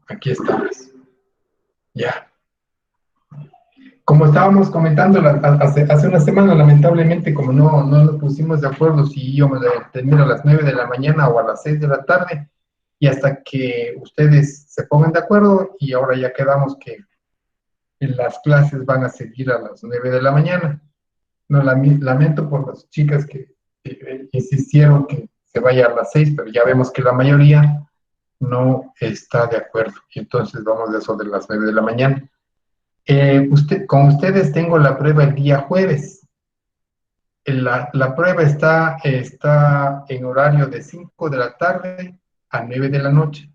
Aquí estamos. Ya. Como estábamos comentando hace una semana, lamentablemente, como no nos pusimos de acuerdo si íbamos a terminar a las 9 de la mañana o a las 6 de la tarde, y hasta que ustedes se pongan de acuerdo, y ahora ya quedamos que las clases van a seguir a las 9 de la mañana. No, lamento por las chicas que insistieron que se vaya a las 6, pero ya vemos que la mayoría no está de acuerdo. Y entonces vamos de eso de las 9 de la mañana. Con ustedes tengo la prueba el día jueves. La prueba está en horario de 5 de la tarde a 9 de la noche.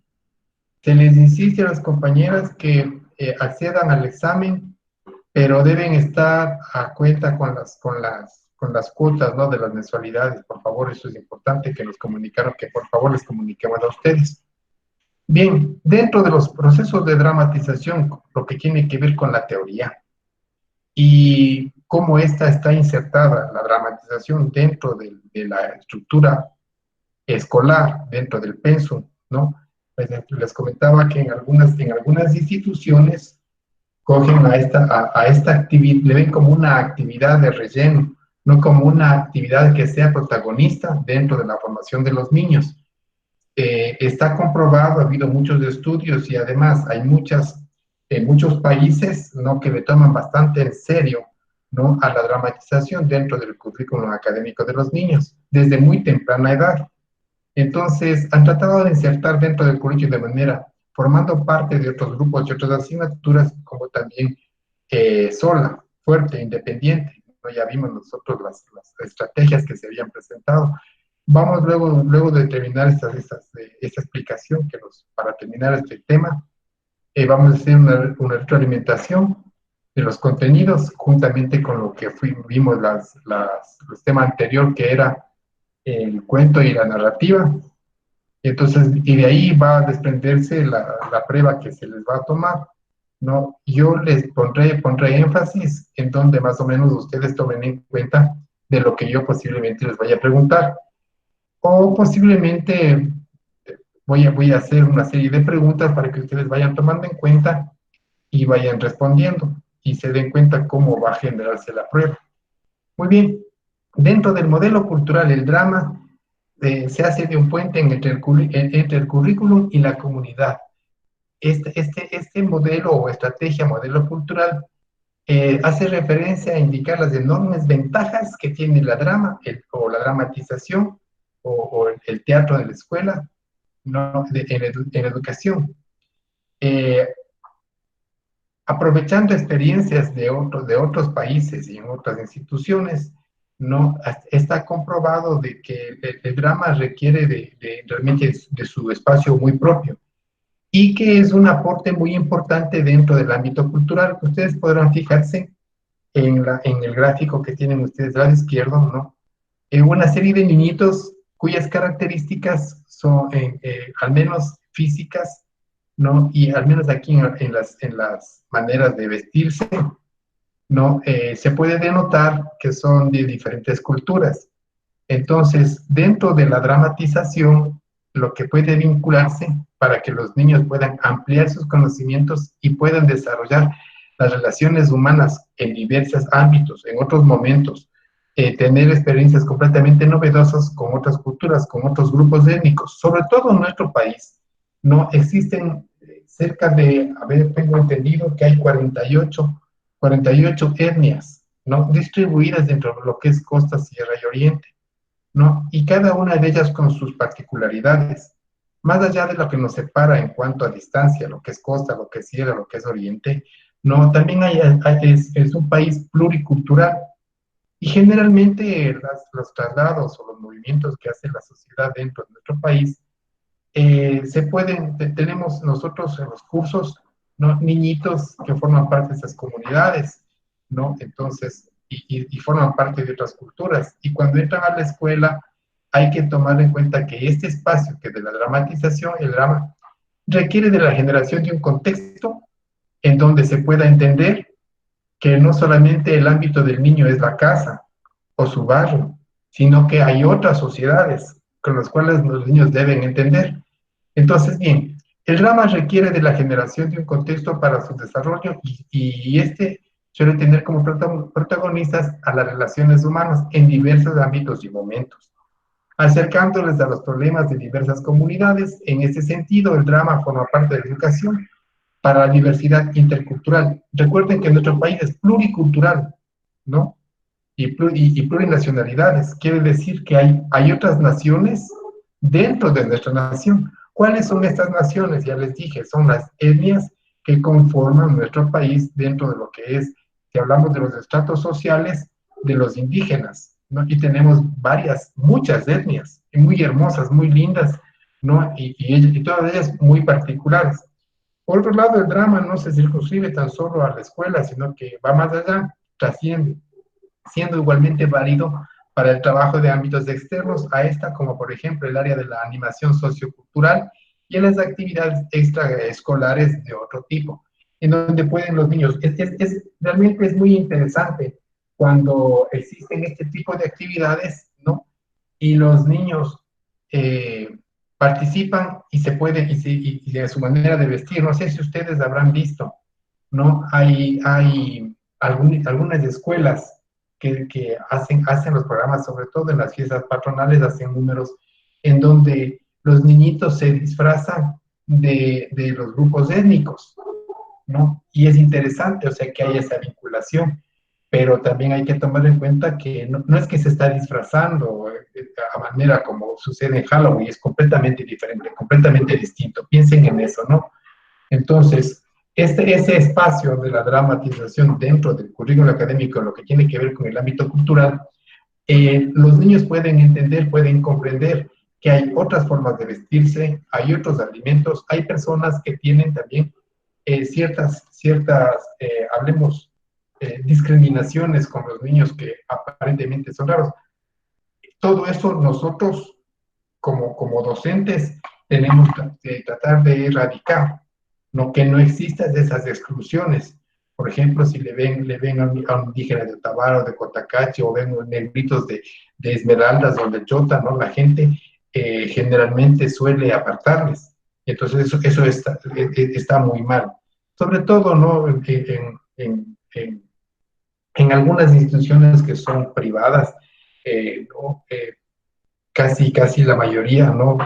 Se les insiste a las compañeras que accedan al examen, pero deben estar a cuenta con las cuotas, ¿no?, de las mensualidades. Por favor, eso es importante que nos comunicaron, que por favor les comuniquemos a ustedes. Bien, dentro de los procesos de dramatización, lo que tiene que ver con la teoría y cómo esta está insertada, la dramatización, dentro de la estructura escolar, dentro del pensum, ¿no? Les comentaba que en algunas instituciones cogen a esta actividad, le ven como una actividad de relleno, no como una actividad que sea protagonista dentro de la formación de los niños. Está comprobado, ha habido muchos estudios y además hay muchos países, ¿no?, que le toman bastante en serio, ¿no?, a la dramatización dentro del currículum académico de los niños, desde muy temprana edad. Entonces, han tratado de insertar dentro del currículum de manera, formando parte de otros grupos y otras asignaturas, como también sola, fuerte, independiente, ¿no? Ya vimos nosotros las estrategias que se habían presentado. Vamos luego de terminar esta explicación, para terminar este tema, vamos a hacer una retroalimentación de los contenidos, juntamente con lo que vimos el tema anterior, que era el cuento y la narrativa. Entonces, y de ahí va a desprenderse la prueba que se les va a tomar, ¿no? Yo les pondré énfasis en donde más o menos ustedes tomen en cuenta de lo que yo posiblemente les vaya a preguntar. O posiblemente voy a hacer una serie de preguntas para que ustedes vayan tomando en cuenta y vayan respondiendo y se den cuenta cómo va a generarse la prueba. Muy bien, dentro del modelo cultural, el drama se hace de un puente entre el currículum y la comunidad. Este modelo o estrategia, modelo cultural, hace referencia a indicar las enormes ventajas que tiene o la dramatización o el teatro de la escuela, ¿no?, en educación. Eh, Aprovechando experiencias de otros países y en otras instituciones, ¿no? Está comprobado de que el drama requiere realmente de su espacio muy propio y que es un aporte muy importante dentro del ámbito cultural. Ustedes podrán fijarse en el gráfico que tienen ustedes al izquierdo, ¿no? En una serie de niñitos cuyas características son, al menos físicas, ¿no? Y al menos aquí en las maneras de vestirse, ¿no? Se puede denotar que son de diferentes culturas. Entonces, dentro de la dramatización, lo que puede vincularse para que los niños puedan ampliar sus conocimientos y puedan desarrollar las relaciones humanas en diversos ámbitos, en otros momentos, tener experiencias completamente novedosas con otras culturas, con otros grupos étnicos, sobre todo en nuestro país, no existen cerca de, a ver, tengo entendido que hay 48 etnias, ¿no?, distribuidas dentro de lo que es costa, sierra y oriente, ¿no? Y cada una de ellas con sus particularidades. Más allá de lo que nos separa en cuanto a distancia, lo que es costa, lo que es sierra, lo que es oriente, ¿no? También es un país pluricultural. Y generalmente los traslados o los movimientos que hace la sociedad dentro de nuestro país, tenemos nosotros en los cursos, ¿no?, niñitos que forman parte de esas comunidades, ¿no? Entonces, y forman parte de otras culturas. Y cuando entran a la escuela, hay que tomar en cuenta que este espacio, que de la dramatización, el drama, requiere de la generación de un contexto en donde se pueda entender que no solamente el ámbito del niño es la casa o su barrio, sino que hay otras sociedades con las cuales los niños deben entender. Entonces, bien, El drama requiere de la generación de un contexto para su desarrollo y este suele tener como protagonistas a las relaciones humanas en diversos ámbitos y momentos, acercándoles a los problemas de diversas comunidades. En este sentido, el drama forma parte de la educación para la diversidad intercultural. Recuerden que nuestro país es pluricultural, ¿no? Y plurinacionalidades. Quiere decir que hay otras naciones dentro de nuestra nación. ¿Cuáles son estas naciones? Ya les dije, son las etnias que conforman nuestro país dentro de lo que es, si hablamos de los estratos sociales, de los indígenas, ¿no? Y tenemos muchas etnias, muy hermosas, muy lindas, ¿no? Y todas ellas muy particulares. Por otro lado, el drama no se circunscribe tan solo a la escuela, sino que va más allá, trasciende, siendo igualmente válido para el trabajo de ámbitos externos a esta, como por ejemplo el área de la animación sociocultural y en las actividades extraescolares de otro tipo, en donde pueden los niños. Realmente es muy interesante cuando existen este tipo de actividades, ¿no? Y los niños participan y se puede, y de su manera de vestir. No sé si ustedes habrán visto, ¿no? Hay algunas escuelas que hacen los programas, sobre todo en las fiestas patronales, hacen números en donde los niñitos se disfrazan de los grupos étnicos, ¿no? Y es interesante, o sea, que hay esa vinculación, pero también hay que tomar en cuenta que no es que se está disfrazando a manera como sucede en Halloween, es completamente diferente, completamente distinto. Piensen en eso, ¿no? Entonces, ese espacio de la dramatización dentro del currículo académico, lo que tiene que ver con el ámbito cultural, los niños pueden entender, pueden comprender que hay otras formas de vestirse, hay otros alimentos, hay personas que tienen también hablemos, discriminaciones con los niños que aparentemente son raros. Todo eso nosotros, como docentes, tenemos que tratar de erradicar, no que no existan esas exclusiones. Por ejemplo, si le ven a un indígena de Otavara o de Cotacachi o ven negritos de Esmeraldas o de Chota, ¿no? La gente generalmente suele apartarles. Entonces, eso está muy mal. Sobre todo, ¿no? En algunas instituciones que son privadas, ¿no? Casi la mayoría, ¿no?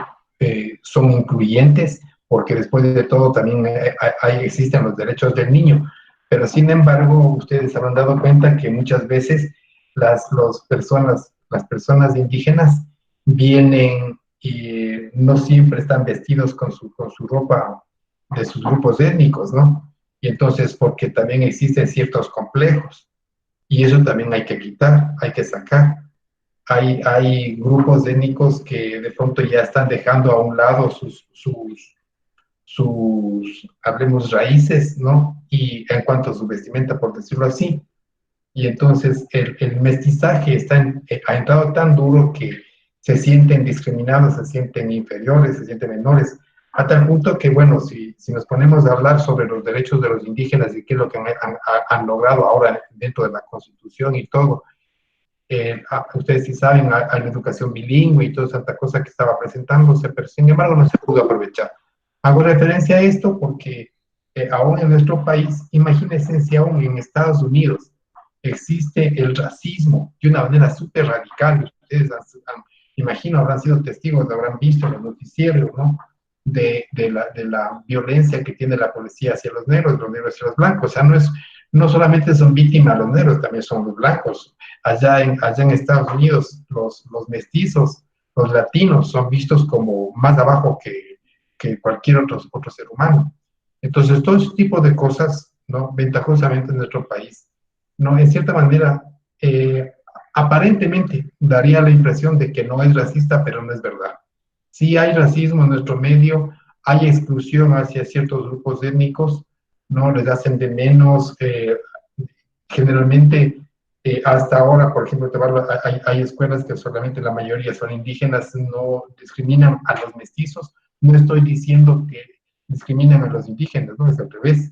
Son incluyentes, porque después de todo también existen los derechos del niño. Pero sin embargo, ustedes habrán dado cuenta que muchas veces las personas indígenas vienen y no siempre están vestidos con su ropa de sus grupos étnicos, ¿no? Y entonces, porque también existen ciertos complejos, y eso también hay que quitar, hay que sacar. Hay grupos étnicos que de pronto ya están dejando a un lado hablemos, raíces, ¿no? Y en cuanto a su vestimenta, por decirlo así. Y entonces el mestizaje ha entrado tan duro que se sienten discriminados, se sienten inferiores, se sienten menores, a tal punto que, bueno, si nos ponemos a hablar sobre los derechos de los indígenas y qué es lo que han logrado ahora dentro de la Constitución y todo, ustedes sí saben, hay la educación bilingüe y toda esa cosa que estaba presentándose, pero sin embargo no se pudo aprovechar. Hago referencia a esto porque aún en nuestro país, imagínense si aún en Estados Unidos existe el racismo de una manera súper radical. Ustedes, imagino, habrán sido testigos, habrán visto en los noticieros, ¿no? De la violencia que tiene la policía hacia los negros hacia los blancos. O sea, no solamente son víctimas los negros, también son los blancos. Allá en Estados Unidos, los mestizos, los latinos, son vistos como más abajo que cualquier otro ser humano. Entonces, todo ese tipo de cosas, ¿no? Ventajosamente en nuestro país, ¿no? En cierta manera, aparentemente daría la impresión de que no es racista, pero no es verdad. Sí hay racismo en nuestro medio, hay exclusión hacia ciertos grupos étnicos, ¿no? Les hacen de menos, generalmente, hasta ahora, por ejemplo, hay escuelas que solamente la mayoría son indígenas, no discriminan a los mestizos. No estoy diciendo que discriminan a los indígenas, no, es al revés.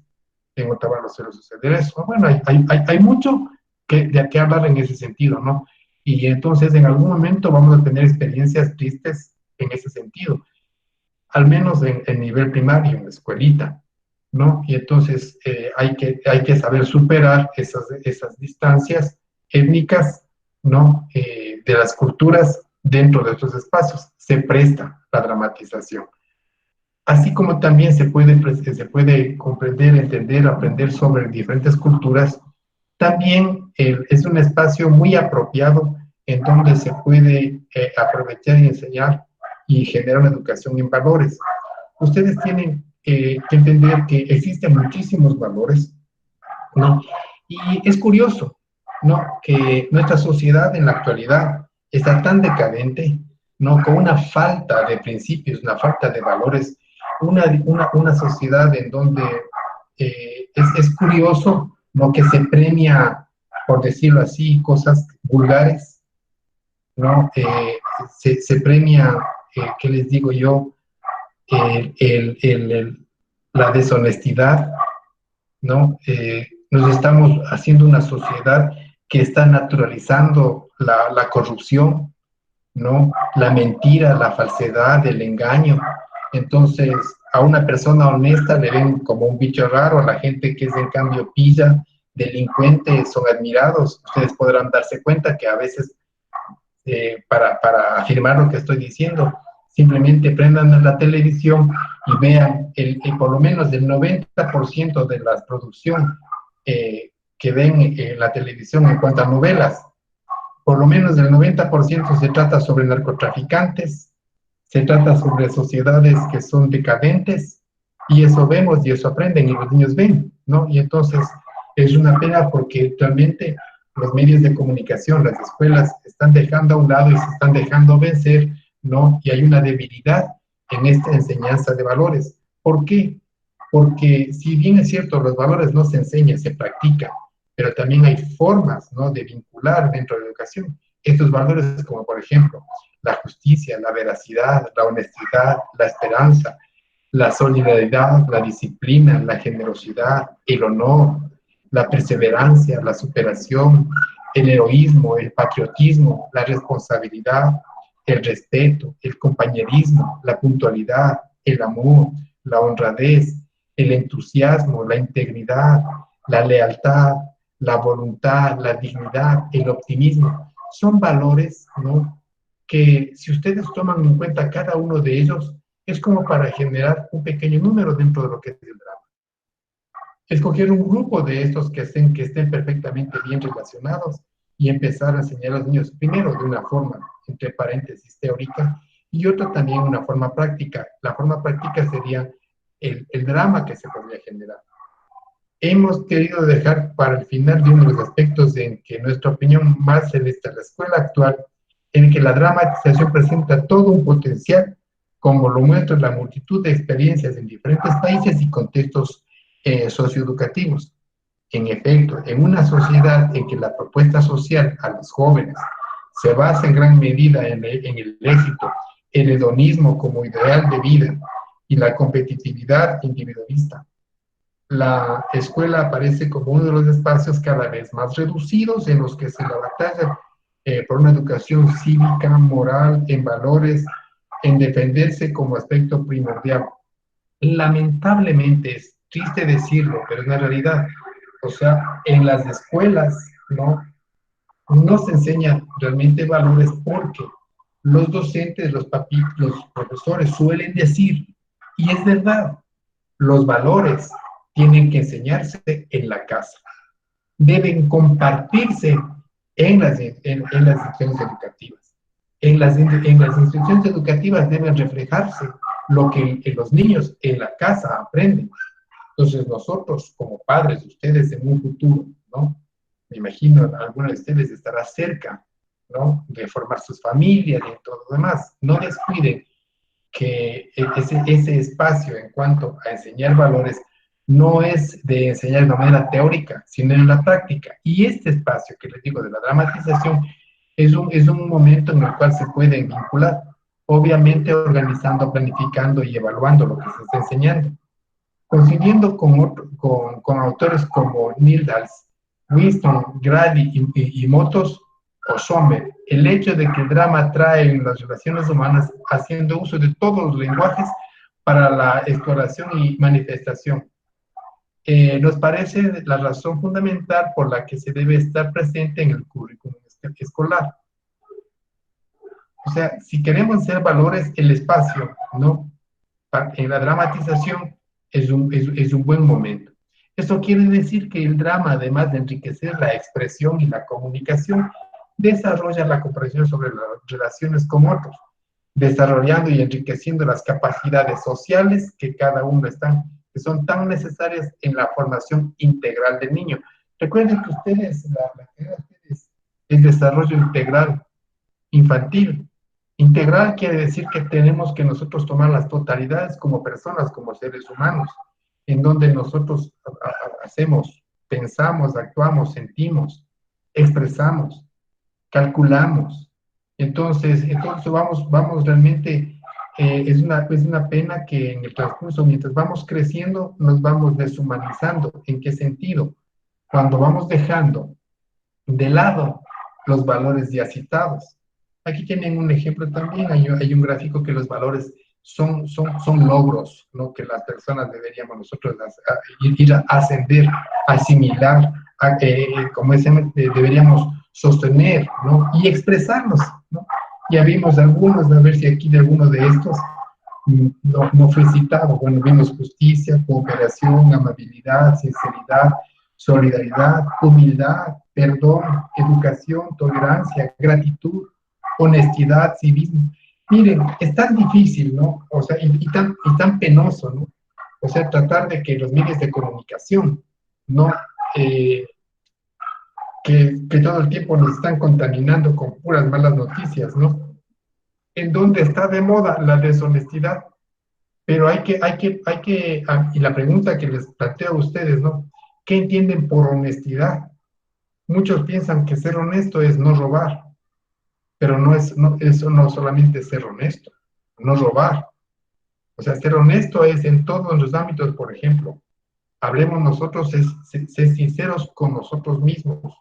En Otavalo suele suceder eso. Bueno, hay mucho de qué hablar en ese sentido, ¿no? Y entonces en algún momento vamos a tener experiencias tristes en ese sentido. al menos en nivel primario, en la escuelita, ¿no? Y entonces hay que saber superar esas distancias étnicas, ¿no? De las culturas dentro de estos espacios. Se presta la dramatización. Así como también se puede comprender, entender, aprender sobre diferentes culturas, también es un espacio muy apropiado en donde se puede aprovechar y enseñar y generar una educación en valores. Ustedes tienen que entender que existen muchísimos valores, ¿no? Y es curioso, ¿no? Que nuestra sociedad en la actualidad está tan decadente, ¿no? Con una falta de principios, una falta de valores, una sociedad en donde es curioso, ¿no? Que se premia, por decirlo así, cosas vulgares, ¿no? Se premia, ¿qué les digo yo? El, el, el, el, la deshonestidad, ¿no? Nos estamos haciendo una sociedad que está naturalizando la corrupción, ¿no? La mentira, la falsedad, el engaño. Entonces, a una persona honesta le ven como un bicho raro, a la gente que es en cambio pilla, delincuente, son admirados. Ustedes podrán darse cuenta que a veces, para afirmar lo que estoy diciendo, simplemente prendan la televisión y vean por lo menos el 90% de la producción que ven en la televisión en cuanto a novelas, por lo menos el 90% se trata sobre narcotraficantes, se trata sobre sociedades que son decadentes, y eso vemos y eso aprenden y los niños ven, ¿no? Y entonces es una pena porque realmente los medios de comunicación, las escuelas, están dejando a un lado y se están dejando vencer, ¿no? Y hay una debilidad en esta enseñanza de valores. ¿Por qué? Porque si bien es cierto, los valores no se enseñan, se practican, pero también hay formas, ¿no? De vincular dentro de la educación estos valores, como por ejemplo la justicia, la veracidad, la honestidad, la esperanza, la solidaridad, la disciplina, la generosidad, el honor, la perseverancia, la superación, el heroísmo, el patriotismo, la responsabilidad, el respeto, el compañerismo, la puntualidad, el amor, la honradez, el entusiasmo, la integridad, la lealtad, la voluntad, la dignidad, el optimismo. Son valores, ¿no? Que si ustedes toman en cuenta cada uno de ellos, es como para generar un pequeño número dentro de lo que es el drama. Escoger un grupo de estos que estén perfectamente bien relacionados y empezar a enseñar a los niños, primero de una forma, entre paréntesis, teórica, y otra también una forma práctica. La forma práctica sería el drama que se podría generar. Hemos querido dejar para el final de uno de los aspectos en que, en nuestra opinión, más se está la escuela actual, en que la dramatización presenta todo un potencial, como lo muestra la multitud de experiencias en diferentes países y contextos socioeducativos. En efecto, en una sociedad en que la propuesta social a los jóvenes se basa en gran medida en el éxito, el hedonismo como ideal de vida y la competitividad individualista, la escuela aparece como uno de los espacios cada vez más reducidos en los que se la batalla por una educación cívica, moral, en valores, en defenderse como aspecto primordial. Lamentablemente, es triste decirlo, pero es una realidad. O sea, en las escuelas, ¿no? No se enseñan realmente valores porque los docentes, los profesores suelen decir, y es verdad, los valores tienen que enseñarse en la casa, deben compartirse en las instituciones educativas. En las instituciones educativas deben reflejarse lo que los niños en la casa aprenden. Entonces nosotros como padres, ustedes en un futuro, ¿no? Me imagino alguno de ustedes estará cerca, ¿no? De formar sus familias y todo lo demás. No descuiden que ese espacio en cuanto a enseñar valores no es de enseñar de una manera teórica, sino en la práctica. Y este espacio que les digo de la dramatización es un momento en el cual se pueden vincular, obviamente organizando, planificando y evaluando lo que se está enseñando. Coincidiendo con autores como Neil Dals, Winston, Grady y Motos o Sommer, el hecho de que el drama trae en las relaciones humanas haciendo uso de todos los lenguajes para la exploración y manifestación. Nos parece la razón fundamental por la que se debe estar presente en el currículum escolar. O sea, si queremos ser valores, el espacio, ¿no? En la dramatización es un buen momento. Esto quiere decir que el drama, además de enriquecer la expresión y la comunicación, desarrolla la comprensión sobre las relaciones con otros, desarrollando y enriqueciendo las capacidades sociales que cada uno están, que son tan necesarias en la formación integral del niño. Recuerden que ustedes, la idea de ustedes es desarrollo integral infantil. Integral quiere decir que tenemos que nosotros tomar las totalidades como personas, como seres humanos, en donde nosotros hacemos, pensamos, actuamos, sentimos, expresamos, calculamos. Entonces vamos realmente, es una pena que en el transcurso, mientras vamos creciendo, nos vamos deshumanizando. ¿En qué sentido? Cuando vamos dejando de lado los valores ya citados. Aquí tienen un ejemplo también, hay un gráfico que los valores son logros, ¿no? Que las personas deberíamos nosotros ir a ascender, asimilar, como deberíamos sostener, ¿no? Y expresarnos, ¿no? Ya vimos algunos, a ver si aquí de alguno de estos no fue citado. Bueno, vimos justicia, cooperación, amabilidad, sinceridad, solidaridad, humildad, perdón, educación, tolerancia, gratitud, honestidad, civismo. Miren, es tan difícil, ¿no? O sea, y tan penoso, ¿no? O sea, tratar de que los medios de comunicación, ¿no? Eh, que todo el tiempo nos están contaminando con puras malas noticias, ¿no? En donde está de moda la deshonestidad, pero y la pregunta que les planteo a ustedes, ¿no? ¿Qué entienden por honestidad? Muchos piensan que ser honesto es no robar, pero eso no solamente es ser honesto, no robar. O sea, ser honesto es en todos los ámbitos, por ejemplo. Hablemos nosotros, es ser sinceros con nosotros mismos,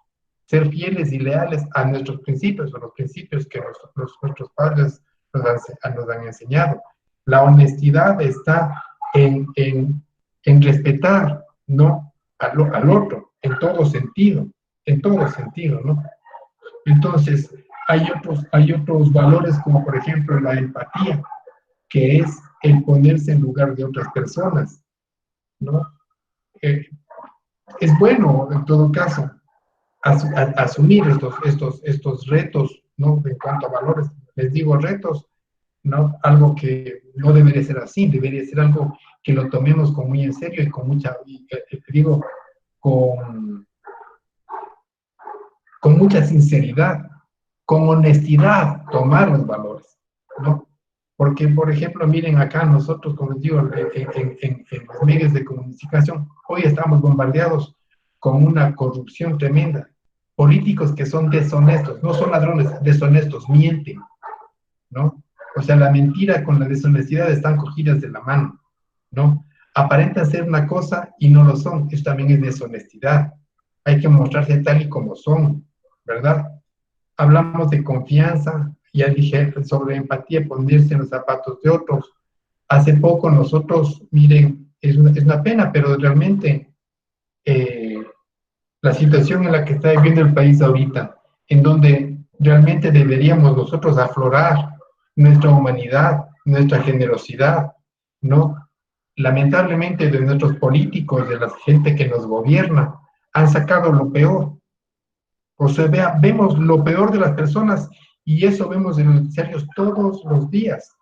ser fieles y leales a nuestros principios, a los principios que nuestros padres nos han enseñado. La honestidad está en respetar, ¿no? Al otro, en todo sentido, ¿no? Entonces, hay otros valores como por ejemplo la empatía, que es el ponerse en lugar de otras personas, ¿no? Eh, es bueno, en todo caso, asumir estos retos, ¿no? En cuanto a valores, les digo retos, ¿no? Algo que no debería ser así, debería ser algo que lo tomemos con muy en serio y con mucha, digo, con, con mucha sinceridad, con honestidad, tomar los valores, ¿no? Porque, por ejemplo, miren acá nosotros, como les digo, en los medios de comunicación, hoy estamos bombardeados con una corrupción tremenda. Políticos que son deshonestos, no son ladrones, deshonestos, mienten, ¿no? O sea, la mentira con la deshonestidad están cogidas de la mano, ¿no? Aparentan ser una cosa y no lo son. Eso también es deshonestidad. Hay que mostrarse tal y como son, ¿verdad? Hablamos de confianza, ya dije sobre empatía, ponerse en los zapatos de otros. Hace poco nosotros, miren, es una pena, pero realmente eh, la situación en la que está viviendo el país ahorita, en donde realmente deberíamos nosotros aflorar nuestra humanidad, nuestra generosidad, ¿no? Lamentablemente de nuestros políticos, de la gente que nos gobierna, han sacado lo peor. O sea, vemos lo peor de las personas y eso vemos en los noticiarios todos los días.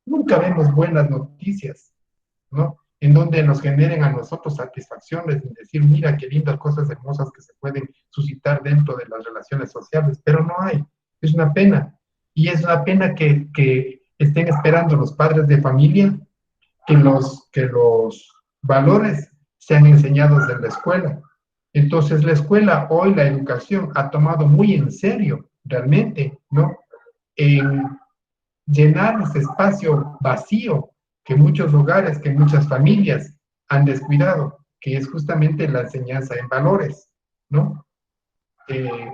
Nunca vemos buenas noticias, ¿no? En donde nos generen a nosotros satisfacciones, en decir, mira qué lindas cosas hermosas que se pueden suscitar dentro de las relaciones sociales, pero no hay. Es una pena. Y es una pena que estén esperando los padres de familia que los valores sean enseñados en la escuela. Entonces, la escuela, hoy la educación ha tomado muy en serio, realmente, ¿no? En llenar ese espacio vacío que muchos hogares, que muchas familias han descuidado, que es justamente la enseñanza en valores, ¿no? Eh,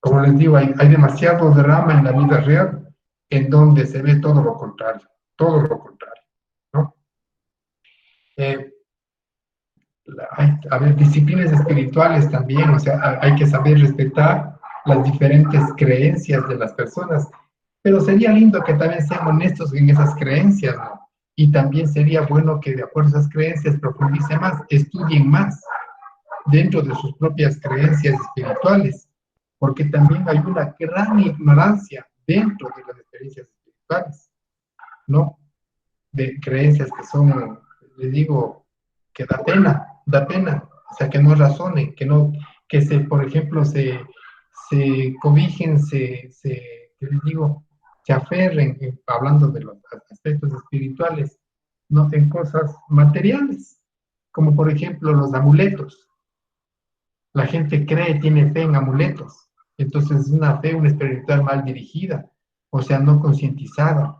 Como les digo, hay demasiado drama en la vida real en donde se ve todo lo contrario, todo lo contrario. A ver, disciplinas espirituales también, o sea, hay que saber respetar las diferentes creencias de las personas, pero sería lindo que también sean honestos en esas creencias, ¿no? Y también sería bueno que de acuerdo a esas creencias profundicen más, estudien más dentro de sus propias creencias espirituales, porque también hay una gran ignorancia dentro de las experiencias espirituales, ¿no? De creencias que son, les digo, que da pena, o sea, que no razonen, que no, que se, por ejemplo, se cobijen, ¿qué les digo? Se aferren, hablando de los aspectos espirituales, no en cosas materiales, como por ejemplo los amuletos. La gente cree, tiene fe en amuletos, entonces es una fe, una espiritual mal dirigida, o sea, no concientizada.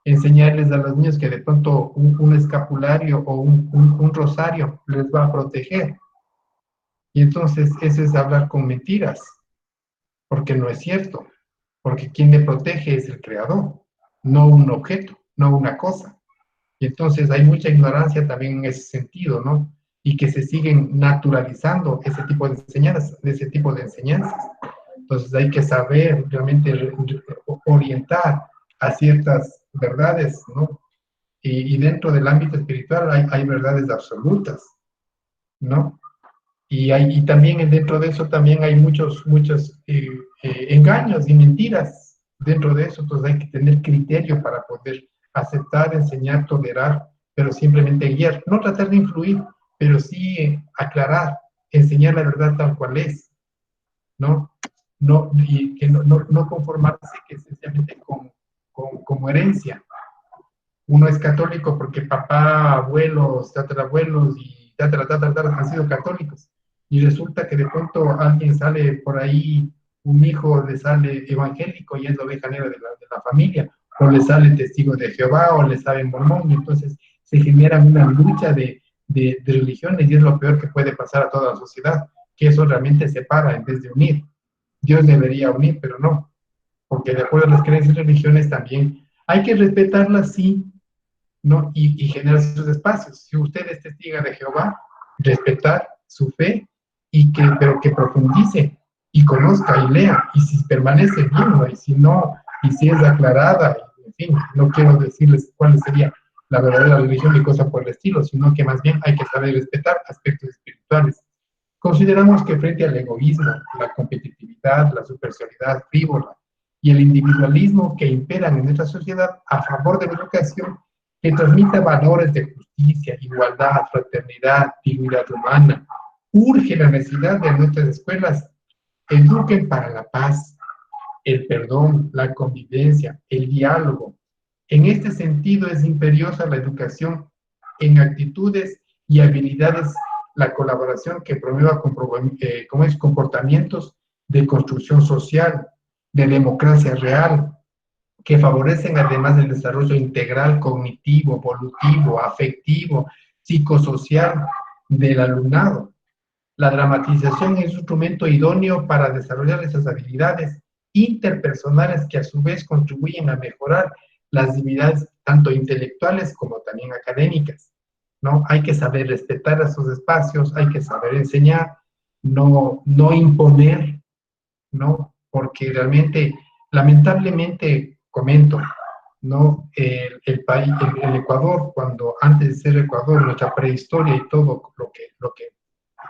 Enseñarles a los niños que de pronto un escapulario o un rosario les va a proteger. Y entonces eso es hablar con mentiras, porque no es cierto, porque quien le protege es el creador, no un objeto, no una cosa. Y entonces hay mucha ignorancia también en ese sentido, ¿no? Y que se siguen naturalizando ese tipo de enseñanzas, Entonces hay que saber realmente orientar a ciertas verdades, ¿no? Y dentro del ámbito espiritual hay verdades absolutas, ¿no? Y también dentro de eso también hay muchos engaños y mentiras dentro de eso, entonces hay que tener criterio para poder aceptar, enseñar, tolerar, pero simplemente guiar, no tratar de influir, pero sí aclarar, enseñar la verdad tal cual es, ¿no? No, y que no conformarse que sencillamente con herencia. Uno es católico porque papá, abuelos, tatarabuelos y tatara han sido católicos. Y resulta que de pronto alguien sale por ahí, un hijo le sale evangélico y es la oveja negra de la familia, o le sale testigo de Jehová, o le sale mormón, y entonces se genera una lucha de religiones y es lo peor que puede pasar a toda la sociedad, que eso realmente separa en vez de unir. Dios debería unir, pero no, porque de acuerdo a las creencias y religiones también hay que respetarlas, sí, ¿no? Y generar esos espacios. Si usted es testigo de Jehová, respetar su fe, pero que profundice y conozca y lea, y si permanece bien, ¿no? Y si no, y si es aclarada, en fin, no quiero decirles cuál sería la verdadera religión y cosa por el estilo, sino que más bien hay que saber respetar aspectos espirituales. Consideramos que frente al egoísmo, la competitividad, la superficialidad frívola y el individualismo que imperan en nuestra sociedad a favor de la educación, que transmita valores de justicia, igualdad, fraternidad, dignidad humana, urge la necesidad de nuestras escuelas eduquen para la paz, el perdón, la convivencia, el diálogo. En este sentido es imperiosa la educación en actitudes y habilidades, la colaboración que promueva comportamientos de construcción social, de democracia real, que favorecen además el desarrollo integral cognitivo, volutivo, afectivo, psicosocial del alumnado. La dramatización es un instrumento idóneo para desarrollar esas habilidades interpersonales que a su vez contribuyen a mejorar las habilidades tanto intelectuales como también académicas, ¿no? Hay que saber respetar esos espacios, hay que saber enseñar, no imponer, ¿no? Porque realmente, lamentablemente, comento, ¿no? El país, el Ecuador, cuando antes de ser Ecuador, nuestra prehistoria y todo lo que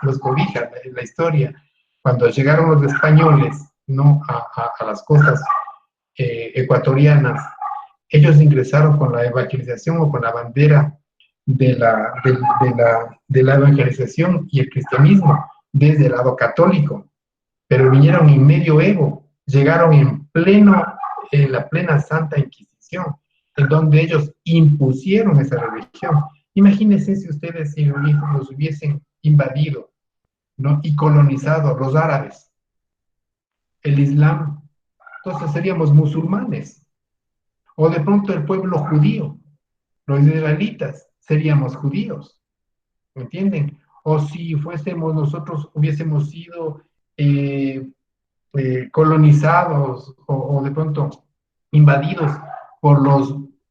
nos cobija la historia, cuando llegaron los españoles, ¿no? A las costas ecuatorianas, ellos ingresaron con la evangelización o con la bandera de la evangelización y el cristianismo desde el lado católico, pero vinieron en medioevo, llegaron en la plena Santa Inquisición, en donde ellos impusieron esa religión. Imagínense si ustedes si los hubiesen invadido, ¿no? Y colonizado los árabes, el Islam, entonces seríamos musulmanes, o de pronto el pueblo judío, los israelitas, seríamos judíos, ¿me entienden? O si fuésemos nosotros, hubiésemos sido eh, colonizados o de pronto invadidos por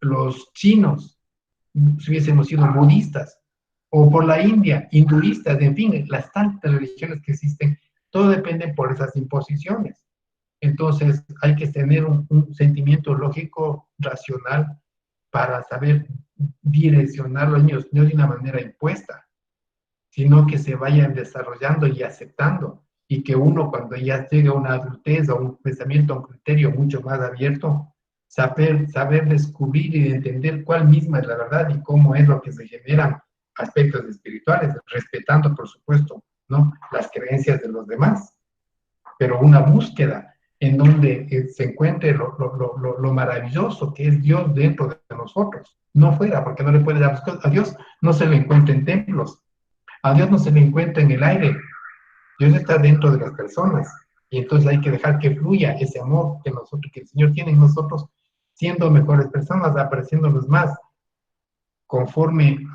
los chinos, si hubiésemos sido budistas, o por la India, hinduistas, en fin, las tantas religiones que existen, todo depende por esas imposiciones. Entonces, hay que tener un sentimiento lógico, racional, para saber direccionar los niños, no de una manera impuesta, sino que se vayan desarrollando y aceptando, y que uno cuando ya llegue a una adultez o un pensamiento, a un criterio mucho más abierto, saber descubrir y entender cuál misma es la verdad y cómo es lo que se generan aspectos espirituales, respetando, por supuesto, ¿no?, las creencias de los demás, pero una búsqueda en donde se encuentre lo maravilloso que es Dios dentro de nosotros, no fuera, porque no le puede dar a Dios, no se le encuentra en templos, a Dios no se le encuentra en el aire, Dios está dentro de las personas, y entonces hay que dejar que fluya ese amor que nosotros, que el Señor tiene en nosotros, siendo mejores personas, apreciándonos más, conforme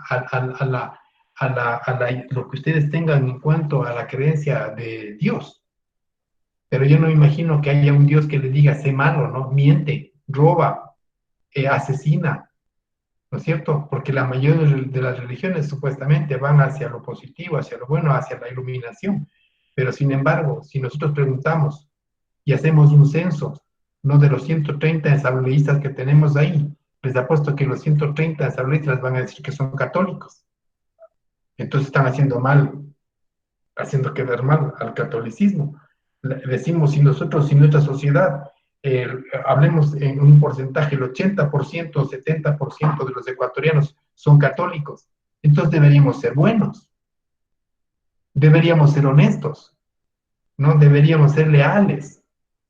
lo que ustedes tengan en cuanto a la creencia de Dios. Pero yo no me imagino que haya un Dios que le diga, sé malo, ¿no? Miente, roba, asesina, ¿no es cierto? Porque la mayoría de las religiones supuestamente van hacia lo positivo, hacia lo bueno, hacia la iluminación. Pero sin embargo, si nosotros preguntamos y hacemos un censo, ¿no?, de los 130 asambleístas que tenemos ahí, les apuesto que los 130 asambleístas van a decir que son católicos. Entonces están haciendo mal, haciendo quedar mal al catolicismo. Decimos, si nosotros, si nuestra sociedad, hablemos en un porcentaje, el 80%, 70% de los ecuatorianos son católicos, entonces deberíamos ser buenos, deberíamos ser honestos, ¿no? Deberíamos ser leales,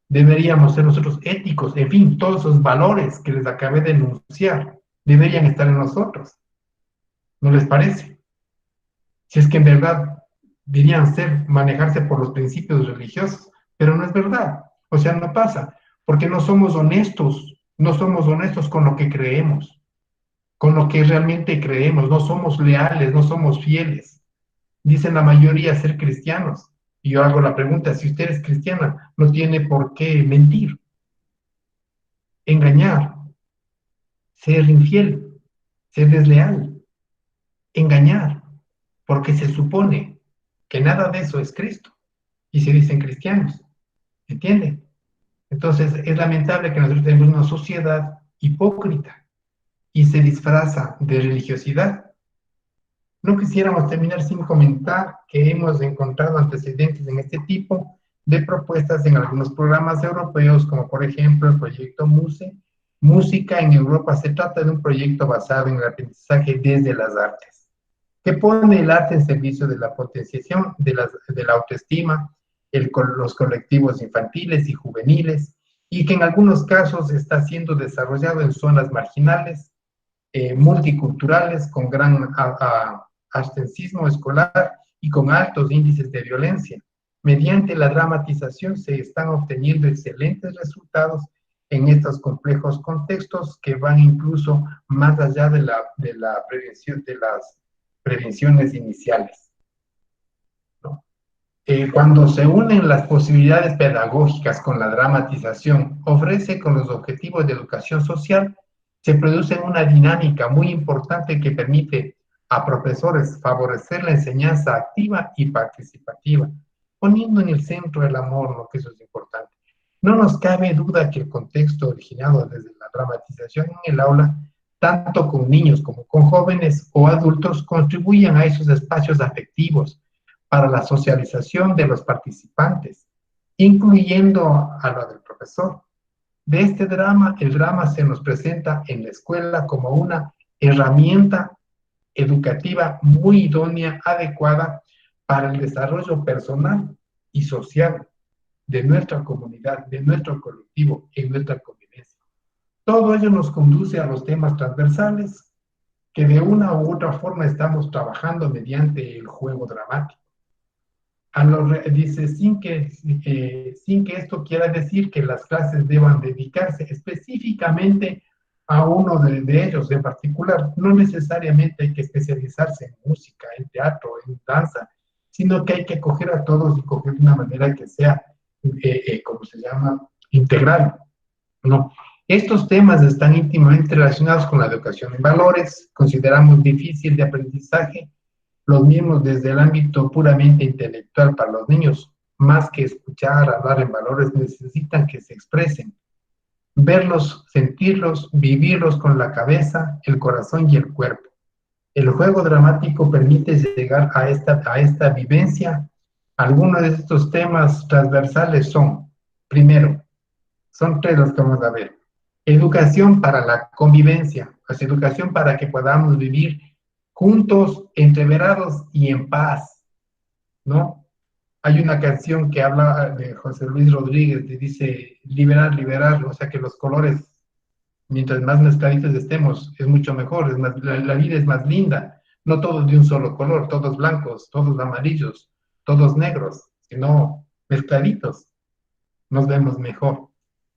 deberíamos ser nosotros éticos, en fin, todos esos valores que les acabé de enunciar deberían estar en nosotros. ¿No les parece? Si es que en verdad deberían ser, manejarse por los principios religiosos, pero no es verdad. O sea, no pasa, porque no somos honestos, no somos honestos con lo que creemos, con lo que realmente creemos, no somos leales, no somos fieles. Dicen la mayoría ser cristianos. Y yo hago la pregunta, si usted es cristiana, no tiene por qué mentir, engañar, ser infiel, ser desleal, engañar, porque se supone que nada de eso es Cristo y se dicen cristianos, ¿entienden? Entonces es lamentable que nosotros tenemos una sociedad hipócrita y se disfraza de religiosidad. No quisiéramos terminar sin comentar que hemos encontrado antecedentes en este tipo de propuestas en algunos programas europeos, como por ejemplo el proyecto MUSE. Música en Europa se trata de un proyecto basado en el aprendizaje desde las artes, que pone el arte en servicio de la potenciación de la autoestima, los colectivos infantiles y juveniles, y que en algunos casos está siendo desarrollado en zonas marginales, multiculturales, con gran abstencismo escolar y con altos índices de violencia. Mediante la dramatización se están obteniendo excelentes resultados en estos complejos contextos que van incluso más allá de la prevención, de las prevenciones iniciales, ¿no? Cuando se unen las posibilidades pedagógicas con la dramatización, ofrece con los objetivos de educación social, se produce una dinámica muy importante que permite a profesores favorecer la enseñanza activa y participativa, poniendo en el centro el amor, lo que eso es importante. No nos cabe duda que el contexto originado desde la dramatización en el aula, tanto con niños como con jóvenes o adultos, contribuyen a esos espacios afectivos para la socialización de los participantes, incluyendo a la del profesor. De este drama, el drama se nos presenta en la escuela como una herramienta educativa muy idónea, adecuada para el desarrollo personal y social de nuestra comunidad, de nuestro colectivo, en nuestra convivencia. Todo ello nos conduce a los temas transversales que de una u otra forma estamos trabajando mediante el juego dramático. Dice, sin que esto quiera decir que las clases deban dedicarse específicamente a uno de ellos en particular. No necesariamente hay que especializarse en música, en teatro, en danza, sino que hay que coger a todos y coger de una manera que sea, ¿cómo se llama?, integral, ¿no? Estos temas están íntimamente relacionados con la educación en valores, consideramos difícil de aprendizaje los mismos desde el ámbito puramente intelectual para los niños, más que escuchar, hablar en valores, necesitan que se expresen, verlos, sentirlos, vivirlos con la cabeza, el corazón y el cuerpo. El juego dramático permite llegar a esta vivencia. Algunos de estos temas transversales son, primero, son tres los que vamos a ver. Educación para la convivencia, pues educación para que podamos vivir juntos, entreverados y en paz, ¿no? Hay una canción que habla de José Luis Rodríguez, que dice liberar, liberar, o sea que los colores, mientras más mezcladitos estemos, es mucho mejor, la vida es más linda, no todos de un solo color, todos blancos, todos amarillos, todos negros, sino mezcladitos, nos vemos mejor,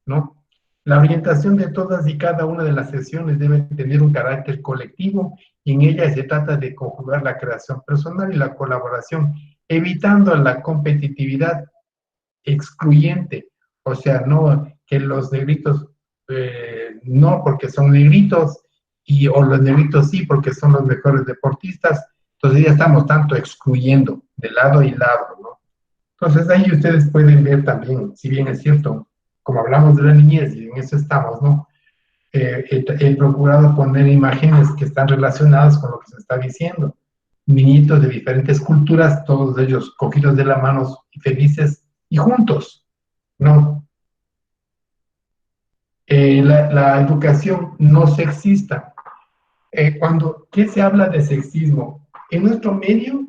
¿no? La orientación de todas y cada una de las sesiones debe tener un carácter colectivo y en ella se trata de conjugar la creación personal y la colaboración, evitando la competitividad excluyente, o sea, no que los negritos no porque son negritos o los negritos sí porque son los mejores deportistas, entonces ya estamos tanto excluyendo de lado y lado, ¿no? Entonces ahí ustedes pueden ver también, si bien es cierto, como hablamos de la niñez y en eso estamos, ¿no? He procurado poner imágenes que están relacionadas con lo que se está diciendo. Niñitos de diferentes culturas, todos ellos cogidos de la mano y felices y juntos, ¿no? La educación no sexista. ¿Qué se habla de sexismo? En nuestro medio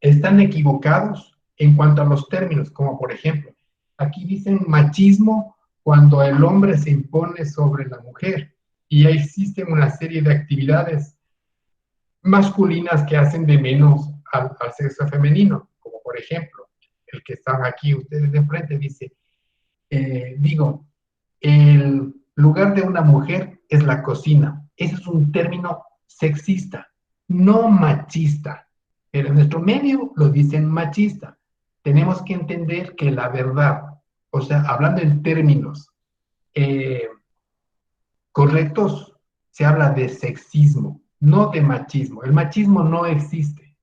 están equivocados en cuanto a los términos, como por ejemplo, aquí dicen machismo cuando el hombre se impone sobre la mujer y ya existen una serie de actividades masculinas que hacen de menos al sexo femenino, como por ejemplo, el que están aquí ustedes de frente dice, digo, el lugar de una mujer es la cocina. Ese es un término sexista, no machista. Pero en nuestro medio lo dicen machista. Tenemos que entender que la verdad, o sea, hablando en términos eh, correctos, se habla de sexismo, no de machismo. El machismo no existe.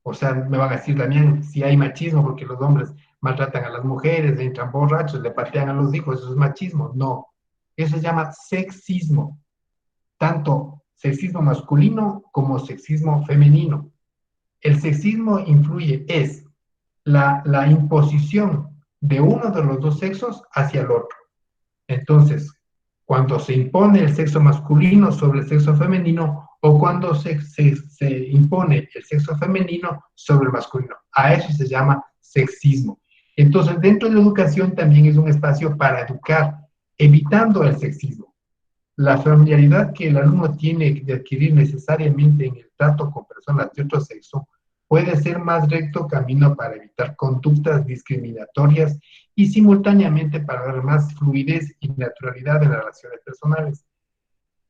O sea, me van a decir también si hay machismo porque los hombres maltratan a las mujeres, entran borrachos, le patean a los hijos, eso es machismo. No, eso se llama sexismo, tanto sexismo masculino como sexismo femenino. El sexismo es la imposición de uno de los dos sexos hacia el otro. Entonces, cuando se impone el sexo masculino sobre el sexo femenino o cuando se impone el sexo femenino sobre el masculino. A eso se llama sexismo. Entonces, dentro de la educación también es un espacio para educar, evitando el sexismo. La familiaridad que el alumno tiene de adquirir necesariamente en el trato con personas de otro sexo puede ser más recto camino para evitar conductas discriminatorias y simultáneamente para dar más fluidez y naturalidad en las relaciones personales.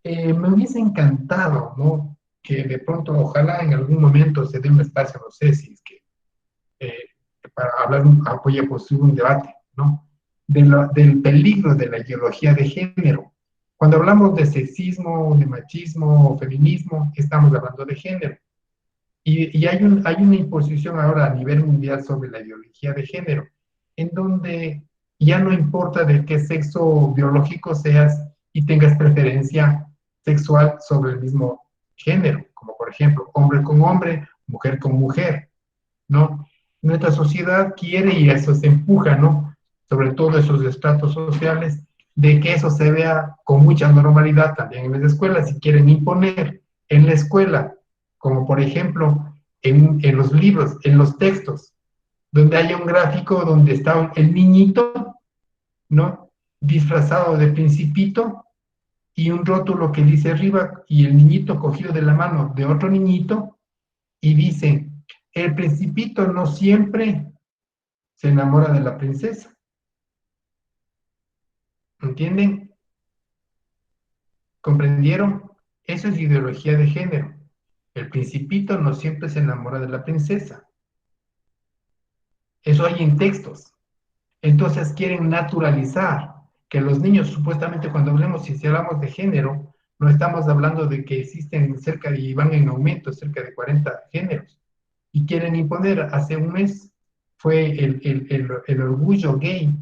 Me hubiese encantado, ¿no? Que de pronto, ojalá en algún momento se dé un espacio, no sé si es que eh, para hablar, apoya posible un debate, ¿no? Del peligro de la ideología de género. Cuando hablamos de sexismo, de machismo o feminismo, estamos hablando de género. Y hay una imposición ahora a nivel mundial sobre la ideología de género, en donde ya no importa de qué sexo biológico seas y tengas preferencia sexual sobre el mismo género, como por ejemplo hombre con hombre, mujer con mujer, ¿no? Nuestra sociedad quiere, y eso se empuja, ¿no? Sobre todo esos estratos sociales, de que eso se vea con mucha normalidad también en las escuelas, y quieren imponer en la escuela, como por ejemplo en los libros, en los textos, donde haya un gráfico donde está el niñito, ¿no? Disfrazado de principito, y un rótulo que dice arriba, y el niñito cogido de la mano de otro niñito, y dice, el principito no siempre se enamora de la princesa. ¿Entienden? ¿Comprendieron? Eso es ideología de género. El principito no siempre se enamora de la princesa. Eso hay en textos. Entonces quieren naturalizar que los niños, supuestamente cuando hablemos, si hablamos de género, no estamos hablando de que existen cerca y van en aumento cerca de 40 géneros. y quieren imponer. Hace un mes fue el orgullo gay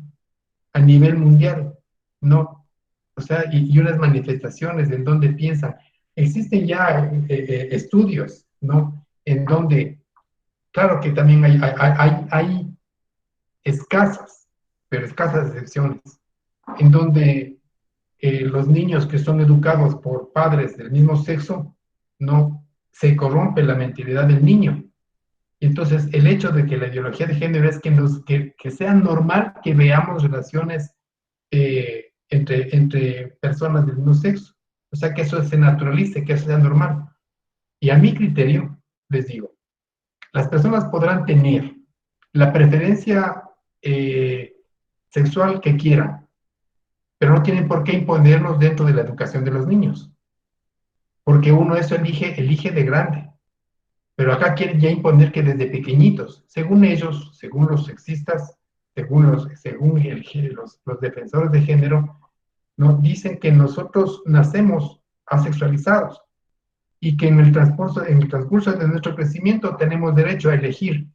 a nivel mundial, ¿no? O sea, y unas manifestaciones en donde piensan, existen ya estudios, ¿no? En donde, claro que también hay escasas, pero escasas excepciones, en donde los niños que son educados por padres del mismo sexo, no se corrompe la mentalidad del niño. Entonces, el hecho de que la ideología de género es que sea normal que veamos relaciones entre personas del mismo sexo. O sea, que eso se naturalice, que eso sea normal. Y a mi criterio, les digo, las personas podrán tener la preferencia sexual que quieran, pero no tienen por qué imponernos dentro de la educación de los niños, porque uno eso elige de grande. Pero acá quieren ya imponer que desde pequeñitos, según ellos, según los sexistas, según los defensores de género, nos dicen que nosotros nacemos asexualizados y que en el transcurso de nuestro crecimiento tenemos derecho a elegir.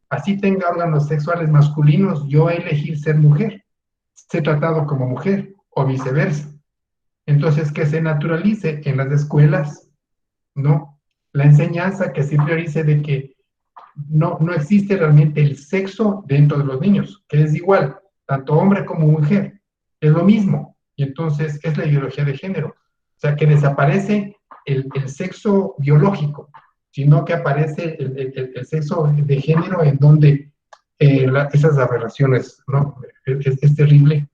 Así tenga órganos sexuales masculinos, yo a elegir ser mujer, ser tratado como mujer o viceversa. Entonces, que se naturalice en las escuelas, ¿no? La enseñanza que se priorice de que no existe realmente el sexo dentro de los niños, que es igual, tanto hombre como mujer, es lo mismo. Y entonces es la ideología de género. O sea, que desaparece el sexo biológico, sino que aparece el sexo de género en donde esas aberraciones, ¿no? Es terrible.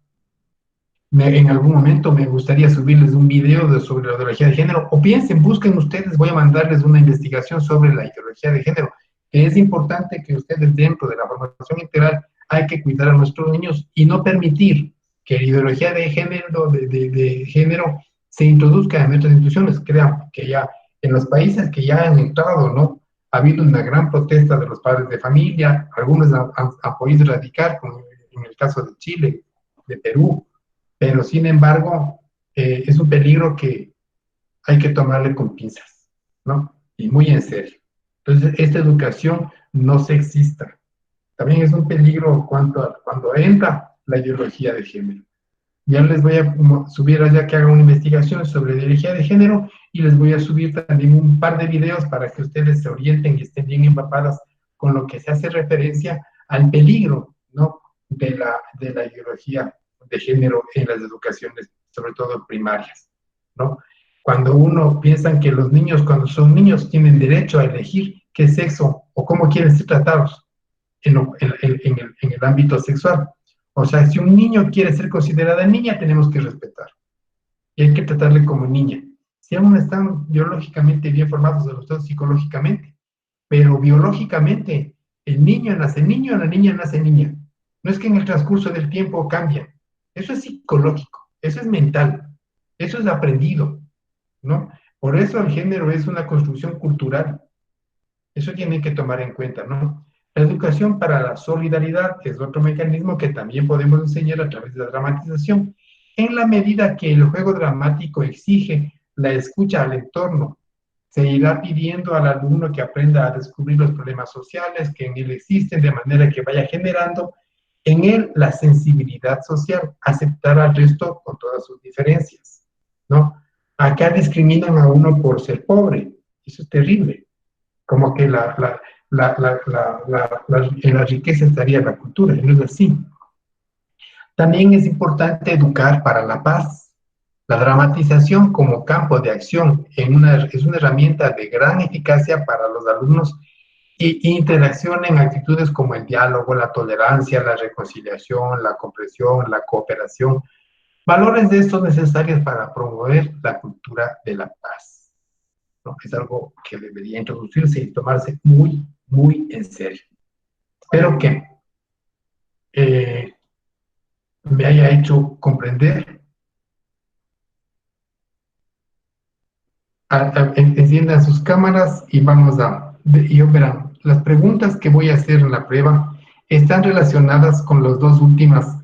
En algún momento me gustaría subirles un video sobre la ideología de género, o piensen, busquen ustedes, voy a mandarles una investigación sobre la ideología de género, que es importante que ustedes dentro de la formación integral hay que cuidar a nuestros niños y no permitir que la ideología de género se introduzca en nuestras instituciones. Crean que ya en los países que ya han entrado, ¿no? Ha habido una gran protesta de los padres de familia, algunos han podido erradicar, como en el caso de Chile, de Perú, pero sin embargo, es un peligro que hay que tomarle con pinzas, ¿no? Y muy en serio. Entonces, esta educación no sexista. También es un peligro cuando entra la ideología de género. Ya les voy a subir allá que haga una investigación sobre ideología de género y les voy a subir también un par de videos para que ustedes se orienten y estén bien empapadas con lo que se hace referencia al peligro, ¿no? De la ideología de género en las educaciones, sobre todo primarias, ¿no? Cuando uno piensa que los niños, cuando son niños, tienen derecho a elegir qué sexo o cómo quieren ser tratados en el ámbito sexual. O sea, si un niño quiere ser considerada niña, tenemos que respetar. Y hay que tratarle como niña. Si aún están biológicamente bien formados, de los dos psicológicamente, pero biológicamente, el niño nace niño, la niña nace niña. No es que en el transcurso del tiempo cambia. Eso es psicológico, eso es mental, eso es aprendido, ¿no? Por eso el género es una construcción cultural. Eso tienen que tomar en cuenta, ¿no? La educación para la solidaridad es otro mecanismo que también podemos enseñar a través de la dramatización, en la medida que el juego dramático exige la escucha al entorno. Se irá pidiendo al alumno que aprenda a descubrir los problemas sociales que en él existen, de manera que vaya generando en él la sensibilidad social, aceptar al resto con todas sus diferencias, ¿no? Acá discriminan a uno por ser pobre, eso es terrible, como que en la riqueza estaría la cultura, y no es así. También es importante educar para la paz. La dramatización como campo de acción es una herramienta de gran eficacia para los alumnos e interacción en actitudes como el diálogo, la tolerancia, la reconciliación, la comprensión, la cooperación, valores de estos necesarios para promover la cultura de la paz, ¿no? Es algo que debería introducirse y tomarse muy, muy en serio. Espero que eh, me haya hecho comprender. Enciendan sus cámaras y vamos y verán, las preguntas que voy a hacer en la prueba están relacionadas con los dos últimos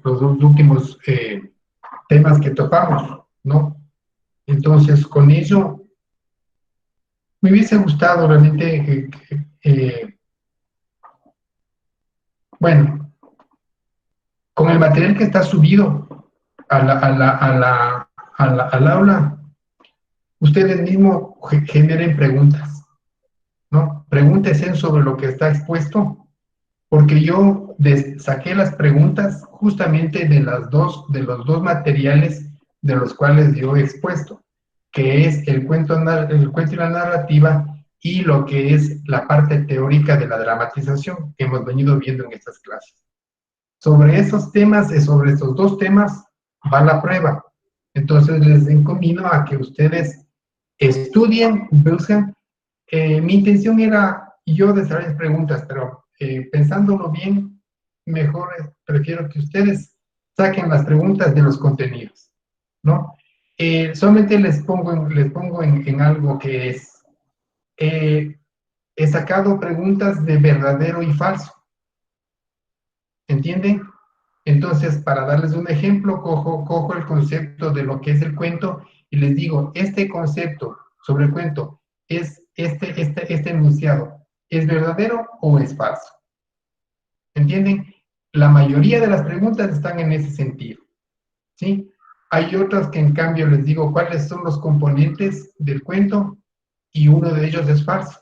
temas que topamos, ¿no? Entonces, con ello, me hubiese gustado realmente Bueno, con el material que está subido al aula, ustedes mismos generen preguntas, ¿no? Pregúntense sobre lo que está expuesto, porque yo saqué las preguntas justamente de los dos materiales de los cuales yo he expuesto, que es el cuento y la narrativa y lo que es la parte teórica de la dramatización que hemos venido viendo en estas clases. Sobre esos temas, sobre estos dos temas, va la prueba. Entonces les encomino a que ustedes estudien, busquen. Mi intención era yo desarrollar preguntas, pero pensándolo bien, mejor prefiero que ustedes saquen las preguntas de los contenidos, ¿no? Solamente les pongo en algo que es, he sacado preguntas de verdadero y falso, ¿entienden? Entonces, para darles un ejemplo, cojo el concepto de lo que es el cuento y les digo, este concepto sobre el cuento es este enunciado, ¿es verdadero o es falso? ¿Entienden? La mayoría de las preguntas están en ese sentido, ¿sí? Hay otras que en cambio les digo cuáles son los componentes del cuento y uno de ellos es falso.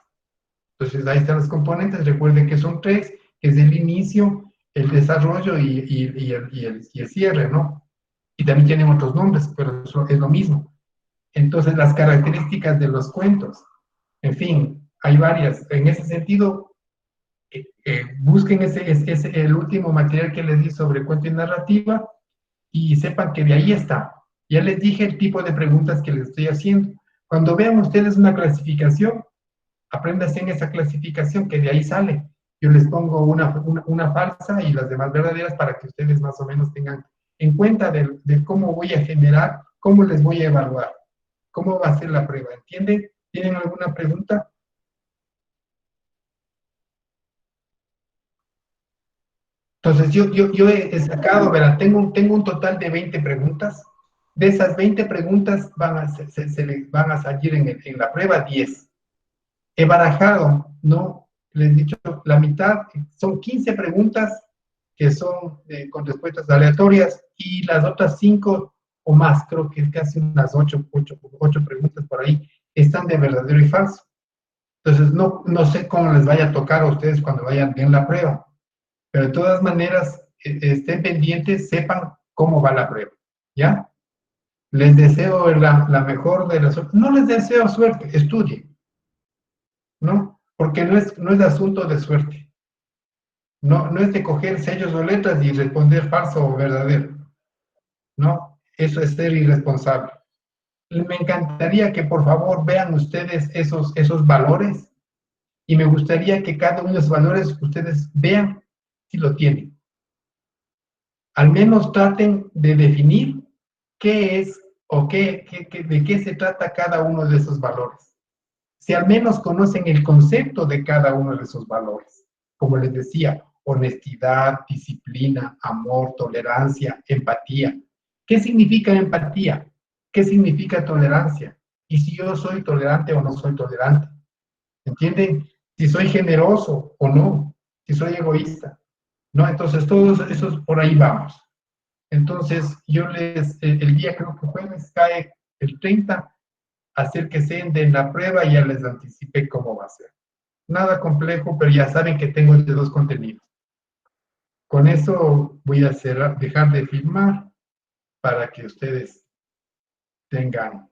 Entonces ahí están los componentes, recuerden que son tres, que es el inicio, el desarrollo y el cierre, ¿no? Y también tienen otros nombres, pero eso es lo mismo. Entonces las características de los cuentos, en fin, hay varias. En ese sentido, busquen el último material que les di sobre cuento y narrativa y sepan que de ahí está. Ya les dije el tipo de preguntas que les estoy haciendo. Cuando vean ustedes una clasificación, apréndase en esa clasificación que de ahí sale. Yo les pongo una falsa y las demás verdaderas para que ustedes más o menos tengan en cuenta de cómo voy a generar, cómo les voy a evaluar, cómo va a ser la prueba. ¿Entienden? ¿Tienen alguna pregunta? Entonces, yo he sacado, verán, tengo un total de 20 preguntas. De esas 20 preguntas se les van a salir en la prueba 10. He barajado, ¿no? Les he dicho, la mitad, son 15 preguntas que son con respuestas aleatorias y las otras 5 o más, creo que casi unas 8 preguntas por ahí, están de verdadero y falso. Entonces, no sé cómo les vaya a tocar a ustedes cuando vayan bien la prueba, pero de todas maneras, estén pendientes, sepan cómo va la prueba, ¿ya? Les deseo la mejor de las suertes. No les deseo suerte, estudien, ¿no? Porque no es asunto de suerte. No es de coger sellos o letras y responder falso o verdadero, ¿no? Eso es ser irresponsable. Me encantaría que por favor vean ustedes esos valores y me gustaría que cada uno de esos valores ustedes vean si lo tienen. Al menos traten de definir qué es o de qué se trata cada uno de esos valores. Si al menos conocen el concepto de cada uno de esos valores. Como les decía, honestidad, disciplina, amor, tolerancia, empatía. ¿Qué significa empatía? ¿Qué significa tolerancia? Y si yo soy tolerante o no soy tolerante. ¿Entienden? Si soy generoso o no, si soy egoísta, ¿no? Entonces, todos esos por ahí vamos. Entonces, el día creo que jueves cae el 30, acérquense de la prueba y ya les anticipé cómo va a ser. Nada complejo, pero ya saben que tengo estos dos contenidos. Con eso voy a dejar de filmar para que ustedes tengan